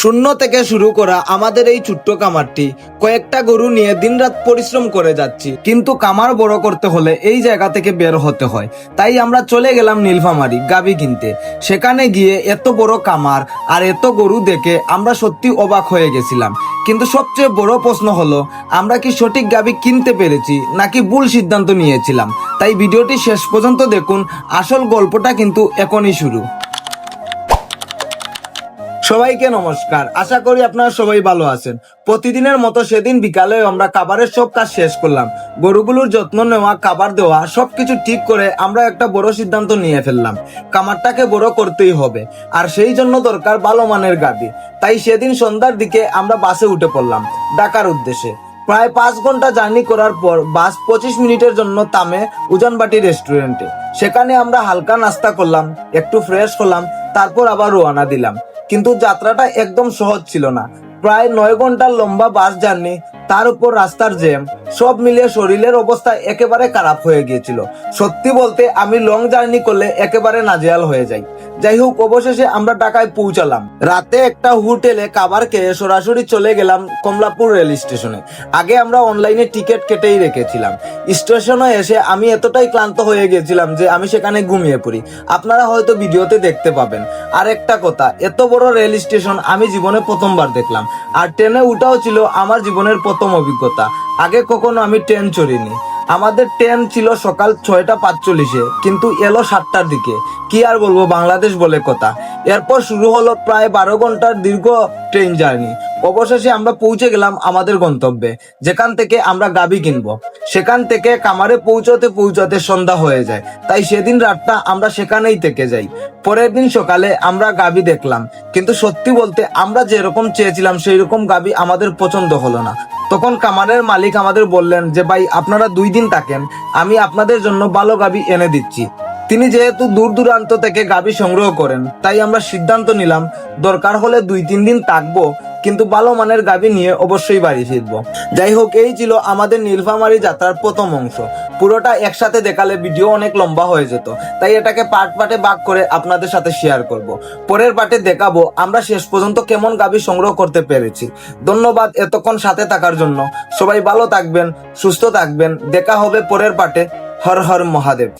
শূন্য থেকে শুরু করা আমাদের এই ছোট্ট কামারটি কয়েকটা গরু নিয়ে দিনরাত পরিশ্রম করে যাচ্ছি, কিন্তু কামার বড় করতে হলে এই জায়গা থেকে বের হতে হয়। তাই আমরা চলে গেলাম নীলফামারী গাভী কিনতে। সেখানে গিয়ে এত বড় কামার আর এত গরু দেখে আমরা সত্যি অবাক হয়ে গেছিলাম। কিন্তু সবচেয়ে বড় প্রশ্ন হলো, আমরা কি সঠিক গাভী কিনতে পেরেছি নাকি ভুল সিদ্ধান্ত নিয়েছিলাম? তাই ভিডিওটি শেষ পর্যন্ত দেখুন, আসল গল্পটা কিন্তু এখনই শুরু। সবাইকে নমস্কার, আশা করি আপনারা সবাই ভালো আছেন। প্রতিদিনের মতো সেদিন বিকালে আমরা খাবারের সব কাজ শেষ করলাম। গরুগুলোর যত্ন নেওয়া, খাবার দেওয়া সবকিছু ঠিক করে আমরা একটা বড় সিদ্ধান্ত নিয়ে ফেললাম। খামারটাকে বড় করতেই হবে, আর সেই জন্য দরকার ভালো মানের গাভী। তাই সেদিন সন্ধ্যার দিকে আমরা বাসে উঠে পড়লাম ঢাকার উদ্দেশ্যে। প্রায় 5 ঘন্টা জার্নি করার পর বাস 25 মিনিটের জন্য থামে উজানবাটি রেস্টুরেন্টে। সেখানে আমরা হালকা নাস্তা করলাম, একটু ফ্রেশ হলাম, তারপর আবার রওনা দিলাম। কিন্তু যাত্রাটা একদম সহজ ছিল না। প্রায় 9 ঘন্টার লম্বা বাস জার্নি, তার উপর রাস্তার জ্যাম, সব মিলিয়ে শরীরের অবস্থা একেবারে খারাপ হয়ে গিয়েছিল। সত্যি বলতে আমি লং জার্নি করলে একেবারে নাজেহাল হয়ে যাই। যাই হোক, অবশেষে আমরা ঢাকায় পৌঁছালাম। রাতে একটা হোটেলে খাবার খেয়ে সরাসরি চলে গেলাম কমলাপুর রেল স্টেশনে। আগে আমরা অনলাইনে টিকিট কেটেই রেখেছিলাম। স্টেশনে এসে আমি এতটাই ক্লান্ত হয়ে গেছিলাম যে আমি সেখানে ঘুমিয়ে পড়ি। আপনারা হয়তো ভিডিওতে দেখতে পাবেন। আর একটা কথা, এত বড় রেল স্টেশন আমি জীবনে প্রথমবার দেখলাম। আর ট্রেনে উঠাও ছিল আমার জীবনের প্রথম অভিজ্ঞতা। আগে কখনো আমি ট্রেন চড়িনি। আমাদের ট্রেন ছিল সকাল 6:45-এ, কিন্তু এলো 7টার দিকে। কি আর বলবো, বাংলাদেশ বলে কথা। এরপর শুরু হলো প্রায় 12 ঘন্টার দীর্ঘ ট্রেন জার্নি। অবশেষে আমরা পৌঁছে গেলাম আমাদের গন্তব্যে, যেখান থেকে আমরা গাভী কিনবো। সেখান থেকে কামারে পৌঁছতে পৌঁছতে সন্ধ্যা হয়ে যায়। তাই সেদিন রাতটা আমরা সেখানেই থেকে যাই। পরের দিন সকালে আমরা গাভী দেখলাম, কিন্তু সত্যি বলতে আমরা যেরকম চেয়েছিলাম সেই রকম গাভী আমাদের পছন্দ হলো না। তখন কামারের মালিক আমাদের বললেন যে, ভাই আপনারা 2 দিন থাকেন, আমি আপনাদের জন্য ভালো গাভী এনে দিচ্ছি। তিনি যেহেতু দূর দূরান্ত থেকে গাভী সংগ্রহ করেন, তাই আমরা সিদ্ধান্ত নিলাম দরকার হলে 2-3 দিন থাকবো, কিন্তু ভালো মানের গাভী নিয়ে অবশ্যই বাড়ি ফিরবো। যাই হোক, এই ছিল আমাদের নীলফামারী যাত্রার প্রথম অংশ। পুরোটা একসাথে দেখালে ভিডিও অনেক লম্বা হয়ে যেত, তাই এটাকে পার্টে ভাগ করে আপনাদের সাথে শেয়ার করব। পরের পার্টে দেখাবো আমরা শেষ পর্যন্ত কেমন গাভী সংগ্রহ করতে পেরেছি। ধন্যবাদ এতক্ষণ সাথে থাকার জন্য। সবাই ভালো থাকবেন, সুস্থ থাকবেন। দেখা হবে পরের পার্টে। হর হর মহাদেব।